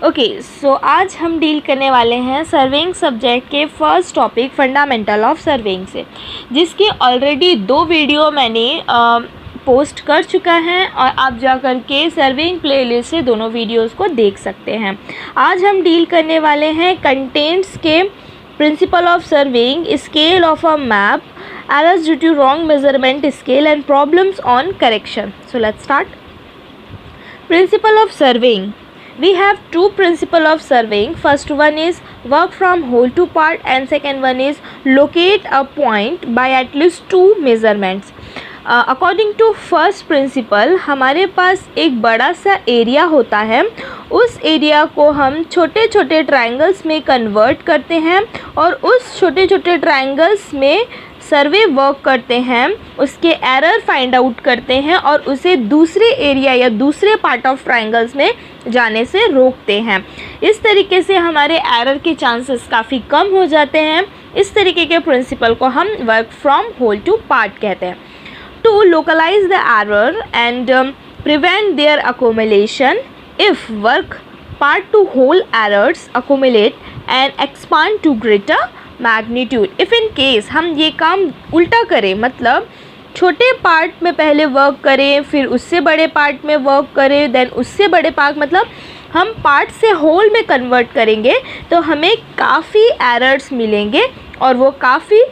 Okay so आज हम deal करने वाले हैं सर्वेइंग सब्जेक्ट के first topic fundamental of surveying से, जिसकी ऑलरेडी 2 वीडियो मैंने पोस्ट कर चुका है और आप जा कर के सर्वेइंग प्लेलिस्ट से दोनों वीडियोस को देख सकते हैं। आज हम डील करने वाले हैं कंटेंट्स के principle of surveying, scale of a map, errors due to wrong measurement scale and problems on correction. So let's start. Principle of surveying. We have 2 principle of surveying. First one is work from whole to part and second one is locate a point by at least 2 measurements. According to first principle हमारे पास एक बड़ा सा area होता है, उस area को हम छोटे छोटे ट्रायंगल्स में कन्वर्ट करते हैं और उस छोटे छोटे ट्रायंगल्स में सर्वे वर्क करते हैं, उसके एरर फाइंड आउट करते हैं और उसे दूसरे एरिया या दूसरे पार्ट ऑफ ट्रायंगल्स में जाने से रोकते हैं। इस तरीके से हमारे एरर के चांसेस काफ़ी कम हो जाते हैं। इस तरीके के प्रिंसिपल को हम work from whole to part कहते हैं। To localize the error and prevent their accumulation, if work part to whole errors accumulate and expand to greater magnitude. If in case हम ये काम उल्टा करें, मतलब छोटे पार्ट में पहले वर्क करें, फिर उससे बड़े पार्ट में वर्क करें, देन उससे बड़े पार्ट, मतलब हम पार्ट से होल में कन्वर्ट करेंगे तो हमें काफ़ी एरर्स मिलेंगे और वो काफ़ी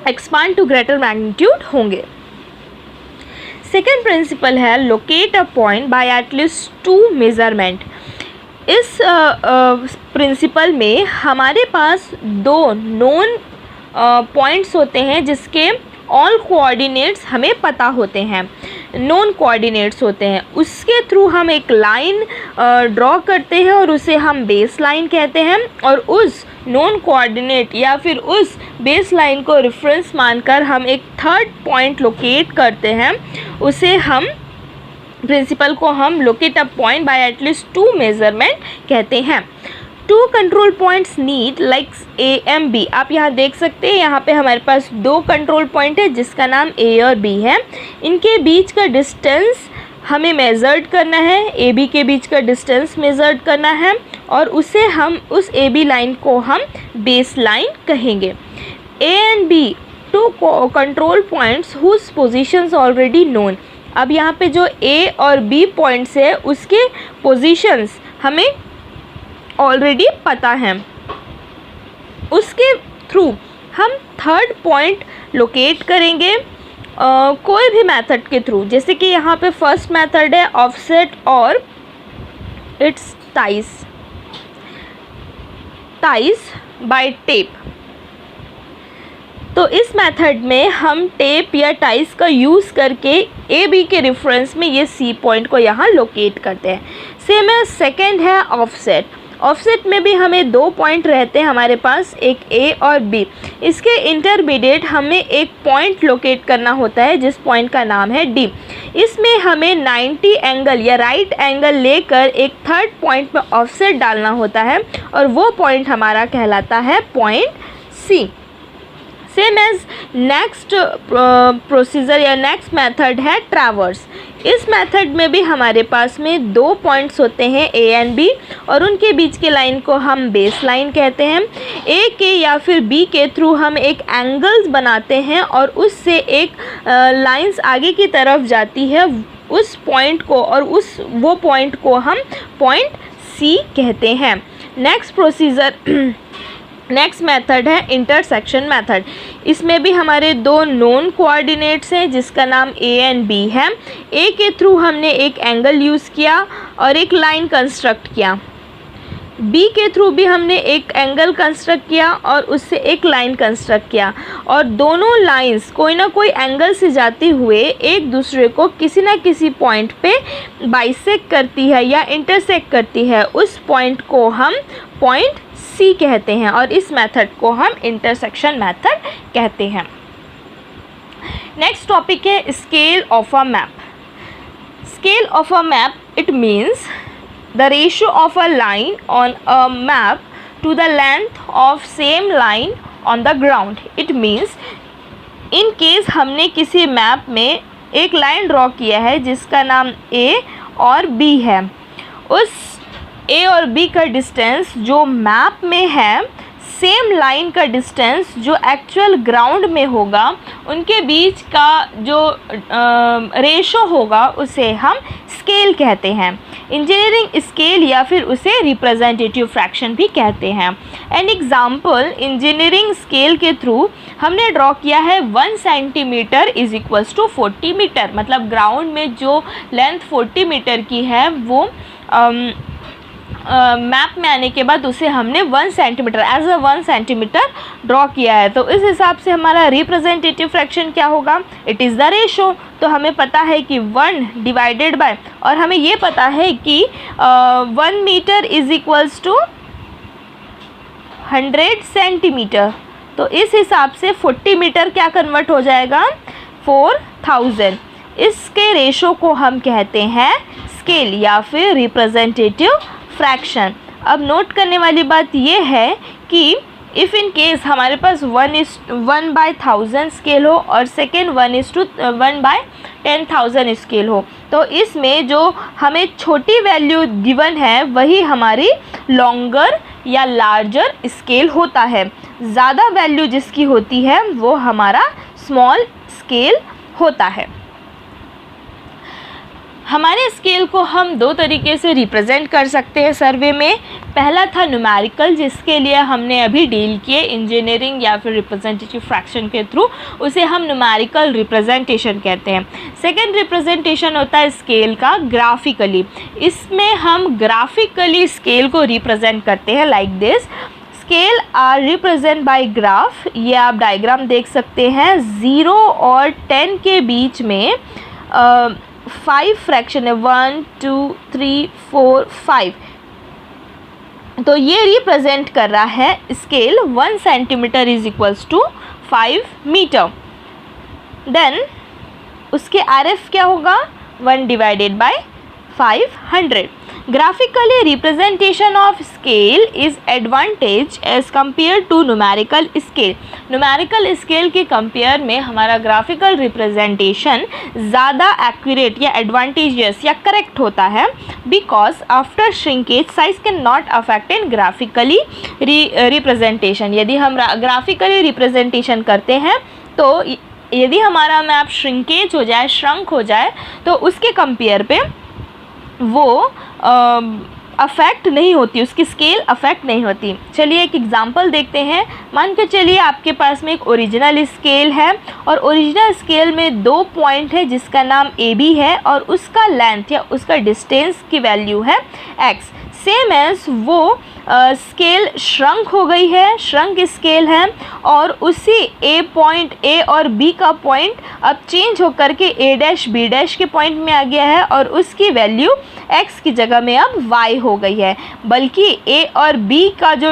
एक्सपांड टू ग्रेटर मैग्नीट्यूड होंगे। सेकेंड प्रिंसिपल है locate a point by at least 2 measurement. इस प्रिंसिपल में हमारे पास 2 नोन पॉइंट्स होते हैं जिसके ऑल कोऑर्डिनेट्स हमें पता होते हैं, नोन कोऑर्डिनेट्स होते हैं। उसके थ्रू हम एक लाइन ड्रॉ करते हैं और उसे हम बेस लाइन कहते हैं और उस नोन कोऑर्डिनेट या फिर उस बेस लाइन को रेफरेंस मानकर हम एक थर्ड पॉइंट लोकेट करते हैं। उसे हम प्रिंसिपल को हम locate a point by at least 2 measurement कहते हैं। 2 control points need like A M B. आप यहाँ देख सकते हैं, यहाँ पे हमारे पास 2 कंट्रोल पॉइंट है जिसका नाम ए और बी है। इनके बीच का डिस्टेंस हमें मेज़र्ड करना है, ए बी के बीच का डिस्टेंस मेज़र्ड करना है और उसे हम उस ए बी लाइन को हम बेस लाइन कहेंगे। A and B 2 control points whose positions already known. अब यहाँ पे जो ए और बी पॉइंट्स है उसके पोजीशंस हमें ऑलरेडी पता है, उसके थ्रू हम थर्ड पॉइंट लोकेट करेंगे कोई भी मेथड के थ्रू। जैसे कि यहाँ पे फर्स्ट मेथड है ऑफसेट और इट्स टाइज बाय टेप। तो इस मेथड में हम टेप या टाइज का यूज़ करके ए बी के रेफरेंस में ये सी पॉइंट को यहाँ लोकेट करते हैं। सेम है सेकेंड है ऑफसेट। ऑफसेट में भी हमें 2 पॉइंट रहते हैं हमारे पास, एक ए और बी। इसके इंटरमीडिएट हमें एक पॉइंट लोकेट करना होता है जिस पॉइंट का नाम है डी। इसमें हमें 90 एंगल या राइट एंगल लेकर एक थर्ड पॉइंट में ऑफसेट डालना होता है और वो पॉइंट हमारा कहलाता है point C. Same as next procedure या नेक्स्ट मेथड है ट्रैवर्स। इस मेथड में भी हमारे पास में 2 पॉइंट्स होते हैं ए एंड बी और उनके बीच के लाइन को हम बेस लाइन कहते हैं। ए के या फिर बी के थ्रू हम एक एंगल्स बनाते हैं और उससे एक लाइंस आगे की तरफ जाती है उस पॉइंट को और वो पॉइंट को हम पॉइंट सी कहते हैं। नेक्स्ट मेथड है इंटरसेक्शन मेथड। इसमें भी हमारे 2 नोन कोऑर्डिनेट्स हैं जिसका नाम ए एंड बी है। ए के थ्रू हमने एक एंगल यूज़ किया और एक लाइन कंस्ट्रक्ट किया, बी के थ्रू भी हमने एक एंगल कंस्ट्रक्ट किया और उससे एक लाइन कंस्ट्रक्ट किया और दोनों लाइंस कोई ना कोई एंगल से जाते हुए एक दूसरे को किसी ना किसी पॉइंट पे बाइसेक्ट करती है या इंटरसेक्ट करती है। उस पॉइंट को हम पॉइंट सी कहते हैं और इस मेथड को हम इंटरसेक्शन मेथड कहते हैं। नेक्स्ट टॉपिक है scale of a map. Scale of a map it means the ratio of a line on a map to the length of same line on the ground. It means in case हमने किसी map में एक line draw किया है जिसका नाम A और B है, उस ए और बी का डिस्टेंस जो मैप में है, सेम लाइन का डिस्टेंस जो एक्चुअल ग्राउंड में होगा, उनके बीच का जो रेशो होगा उसे हम स्केल कहते हैं। इंजीनियरिंग स्केल या फिर उसे रिप्रेजेंटेटिव फ्रैक्शन भी कहते हैं। एन एग्जाम्पल, इंजीनियरिंग स्केल के थ्रू हमने ड्रॉ किया है 1 centimetre is equals to 40 metre. मतलब ग्राउंड में जो लेंथ 40 मीटर की है वो मैप में आने के बाद उसे हमने 1 centimetre as a 1 centimetre draw किया है। तो इस हिसाब से हमारा रिप्रेजेंटेटिव फ्रैक्शन क्या होगा? It is the ratio. तो हमें पता है कि 1 डिवाइडेड बाय, और हमें ये पता है कि 1 metre is equals to 100 centimetre. तो इस हिसाब से 40 मीटर क्या कन्वर्ट हो जाएगा? 4000। इसके रेशो को हम कहते हैं स्केल या फिर रिप्रेजेंटेटिव फ्रैक्शन। अब नोट करने वाली बात यह है कि इफ़ इन केस हमारे पास 1/1000 स्केल हो और सेकेंड 1/10,000 स्केल हो, तो इसमें जो हमें छोटी वैल्यू गिवन है वही हमारी लॉन्गर या लार्जर स्केल होता है। ज़्यादा वैल्यू जिसकी होती है वो हमारा स्मॉल स्केल होता है। हमारे स्केल को हम 2 तरीके से रिप्रेजेंट कर सकते हैं सर्वे में। पहला था न्यूमेरिकल, जिसके लिए हमने अभी डील किए इंजीनियरिंग या फिर रिप्रेजेंटेटिव फ्रैक्शन के थ्रू, उसे हम न्यूमेरिकल रिप्रेजेंटेशन कहते हैं। सेकंड रिप्रेजेंटेशन होता है स्केल का ग्राफिकली। इसमें हम ग्राफिकली स्केल को रिप्रेजेंट करते हैं like this. Scale are represent by graph. ये आप डायग्राम देख सकते हैं। 0 और 10 के बीच में 5 फ्रैक्शन है, 1 2 3 4 5। तो ये रिप्रेजेंट कर रहा है scale 1 centimetre is equals to 5 metre. Then उसके RF क्या होगा? 1 divided by 500। Graphically representation of scale is advantage as compare to numerical scale. Numerical scale के कंपेयर में हमारा ग्राफिकल रिप्रेजेंटेशन ज़्यादा एक्यूरेट या एडवांटेजियस या करेक्ट होता है, because after shrinkage size can not affect in graphically representation. यदि हम ग्राफिकली रिप्रेजेंटेशन करते हैं तो यदि हमारा मैप श्रिंकेज हो जाए, श्रंक हो जाए, तो उसके कंपेयर पे वो अफेक्ट नहीं होती, उसकी स्केल अफेक्ट नहीं होती। चलिए एक एग्जांपल देखते हैं। मान के चलिए आपके पास में एक ओरिजिनल स्केल है और ओरिजिनल स्केल में 2 पॉइंट है जिसका नाम AB है और उसका लेंथ या उसका डिस्टेंस की वैल्यू है x। सेम एज वो स्केल श्रंक हो गई है, श्रंक स्केल है, और उसी A पॉइंट A और B का पॉइंट अब चेंज होकर के A' B' के पॉइंट में आ गया है और उसकी वैल्यू x की जगह में अब y हो गई है। बल्कि A और B का जो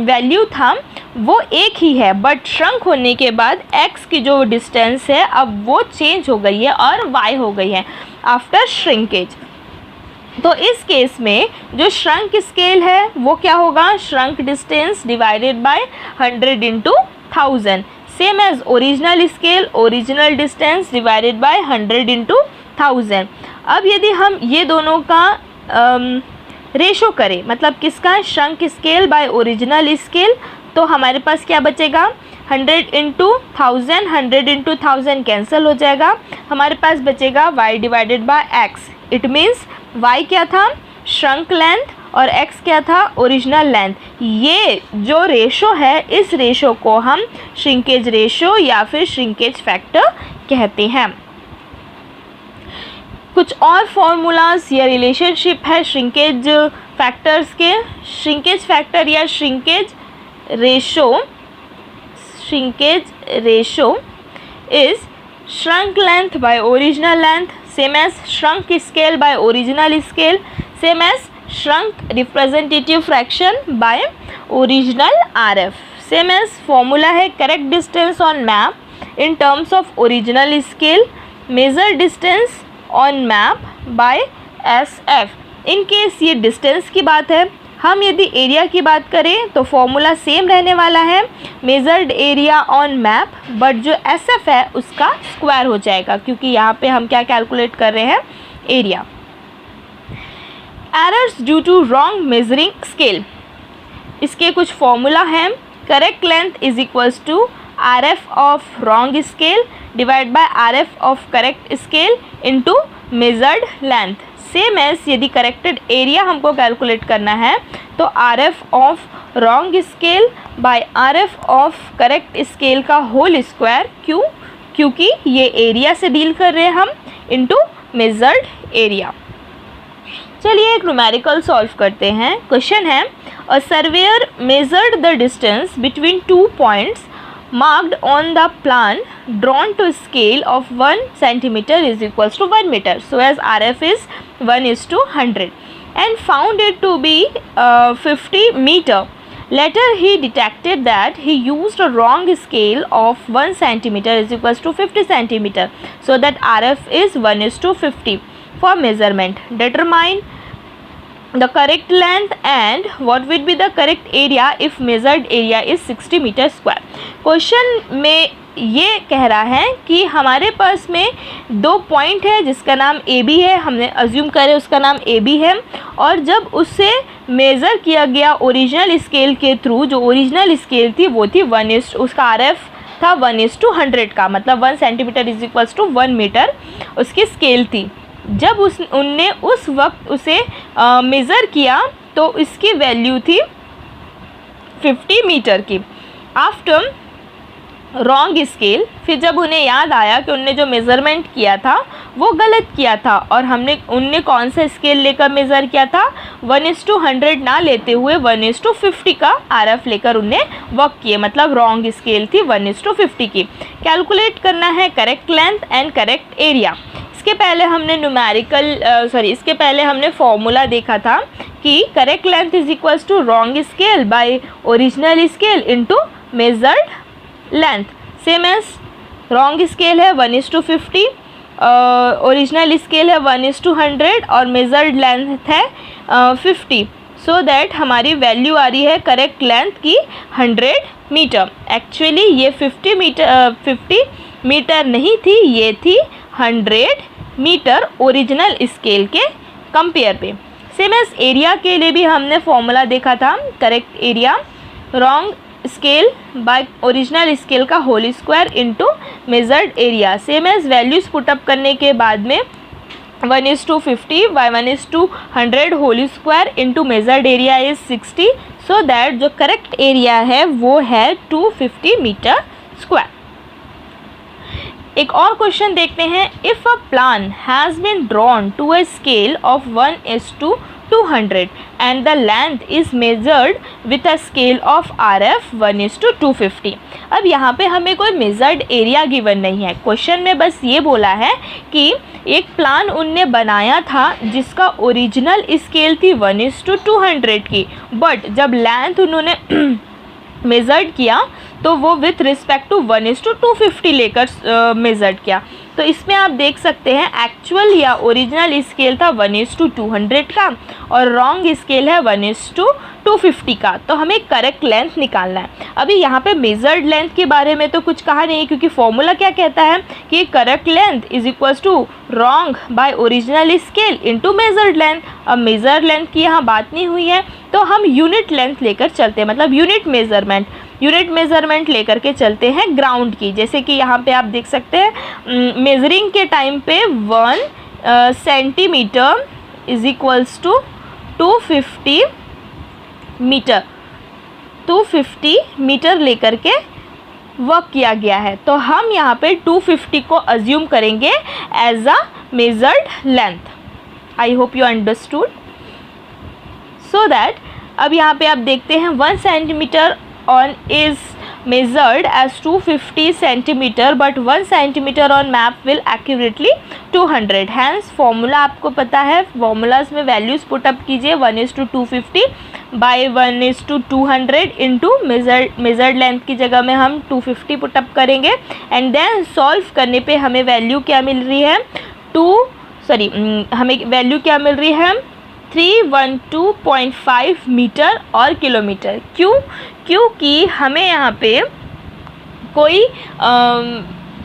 वैल्यू था वो एक ही है, बट श्रंक होने के बाद x की जो डिस्टेंस है अब वो चेंज हो गई है और y हो गई है आफ्टर श्रिंकेज। तो इस केस में जो श्रंक स्केल है वो क्या होगा? Shrunk distance divided by 100 into 1000। Same as original scale, original distance divided by 100 into 1000। अब यदि हम ये दोनों का रेशो करें, मतलब किसका? Shrunk scale by original scale, तो हमारे पास क्या बचेगा? 100 इंटू 1000, 100 इंटू 1000 कैंसिल हो जाएगा। हमारे पास बचेगा y divided by x। It means y क्या था? श्रंक लेंथ, और x क्या था? Original length. ये जो रेशो है, इस रेशो को हम श्रिंकेज रेशो या फिर श्रिंकेज फैक्टर कहते हैं। कुछ और फॉर्मूलाज या रिलेशनशिप है श्रिंकेज फैक्टर्स के। श्रिंकेज फैक्टर या shrinkage ratio is shrunk length by original length, same as shrunk scale by original scale, same as shrunk representative fraction by original RF, same as formula है correct distance on map in terms of original scale, measure distance on map by SF। in case ये distance की बात है, हम यदि area की बात करें तो फॉर्मूला सेम रहने वाला है, measured area on map, but जो SF है उसका स्क्वायर हो जाएगा, क्योंकि यहाँ पे हम क्या कैलकुलेट कर रहे हैं? Area. Errors due to wrong measuring scale, इसके कुछ फॉर्मूला हैं। Correct length is equals to RF of wrong scale divide by RF of correct scale into measured length. Same as यदि करेक्टेड एरिया हमको calculate करना है तो RF of wrong scale by RF of correct scale का whole square. क्यों? क्योंकि ये area से डील कर रहे हैं हम, इनटू मेजर्ड एरिया। चलिए एक न्यूमेरिकल सॉल्व करते हैं। क्वेश्चन है, a surveyor measured the distance between 2 points marked on the plan drawn to scale of 1 centimeter is equals to 1 meter. So as RF is 1:100 and found it to be 50 meter. Later he detected that he used a wrong scale of 1 centimeter is equals to 50 centimeter. So that RF is 1:50 for measurement. Determine the correct length and what will be the correct area if measured area is 60 meter square. Question में ये कह रहा है कि हमारे पास में 2 point है जिसका नाम AB है, हमने अज्यूम करे उसका नाम AB है, और जब उससे मेज़र किया गया ओरिजिनल स्केल के थ्रू, जो ओरिजिनल स्केल थी वो थी उसका RF था 1:100 का, मतलब 1 centimetre is equals to 1 metre उसकी स्केल थी। जब उनने उस वक्त उसे मेज़र किया तो इसकी वैल्यू थी 50 मीटर की। आफ्टर रॉन्ग स्केल, फिर जब उन्हें याद आया कि उनने जो मेज़रमेंट किया था वो गलत किया था और उनने कौन सा स्केल लेकर मेज़र किया था, 1:100 ना लेते हुए 1:50 का RF लेकर उनने वर्क किए, मतलब रॉन्ग स्केल थी 1:50 की। कैलकुलेट करना है correct length and correct area. इसके पहले हमने फॉर्मूला देखा था कि correct length is equals to wrong scale by original scale into measured length. Same as wrong scale है 1:50, ओरिजिनल स्केल है 1:100 और मेजर्ड लेंथ है 50। सो दैट हमारी वैल्यू आ रही है करेक्ट लेंथ की 100 मीटर। एक्चुअली ये 50 मीटर नहीं थी, ये थी 100 मीटर ओरिजिनल स्केल के कंपेयर पे। सेम एज एरिया के लिए भी हमने फॉर्मूला देखा था, correct area wrong scale by original scale का whole square into measured area. Same as values put up करने के बाद में 1:50 by 1:100 whole square into measured area is 60। So that जो करेक्ट एरिया है वो है 250 मीटर स्क्वायर। एक और क्वेश्चन देखते हैं। If a plan has been drawn to a scale of 1:200 and the length is measured with a scale of RF 1:250। अब यहाँ पे हमें कोई मेजर्ड एरिया गिवन नहीं है, क्वेश्चन में बस ये बोला है कि एक प्लान उनने बनाया था जिसका ओरिजिनल स्केल थी 1:200 की, बट जब लेंथ उन्होंने मेज़र्ड किया तो वो विथ रिस्पेक्ट टू 1:250 लेकर मेज़र्ड किया। तो इसमें आप देख सकते हैं एक्चुअल या ओरिजिनल स्केल था 1:200 का और रॉन्ग स्केल है 1:250 का। तो हमें करेक्ट लेंथ निकालना है। अभी यहाँ पे मेजर्ड लेंथ के बारे में तो कुछ कहा नहीं, क्योंकि फॉर्मूला क्या कहता है कि correct length is equals to wrong by original scale into measured length. अब मेजर्ड लेंथ की यहाँ बात नहीं हुई है तो हम यूनिट लेंथ लेकर चलते हैं, मतलब यूनिट मेज़रमेंट लेकर के चलते हैं ग्राउंड की। जैसे कि यहाँ पे आप देख सकते हैं मेजरिंग के टाइम पे 1 centimetre is equals to 250 metre लेकर के वर्क किया गया है। तो हम यहाँ पे 250 को अज्यूम करेंगे as a measured length. I hope you understood. So that अब यहाँ पे आप देखते हैं 1 centimetre on is measured as 250 centimeter but 1 centimeter on map will accurately 200। hence formula आपको पता है, फॉर्मूलाज में वैल्यूज़ पुटअप कीजिए 1:250 बाय 1:200 इंटू मेजर्ड लेंथ की जगह में हम 250 पुटअप करेंगे एंड देन सॉल्व करने पे हमें वैल्यू क्या मिल रही है, हमें वैल्यू क्या मिल रही है 312.5 मीटर और किलोमीटर। क्योंकि हमें यहाँ पे कोई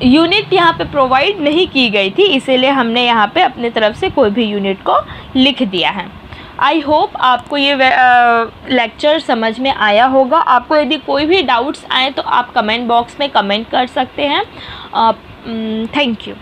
यूनिट यहाँ पे प्रोवाइड नहीं की गई थी, इसीलिए हमने यहाँ पे अपने तरफ से कोई भी यूनिट को लिख दिया है। आई होप आपको ये लेक्चर समझ में आया होगा। आपको यदि कोई भी डाउट्स आए तो आप कमेंट बॉक्स में कमेंट कर सकते हैं। Thank you.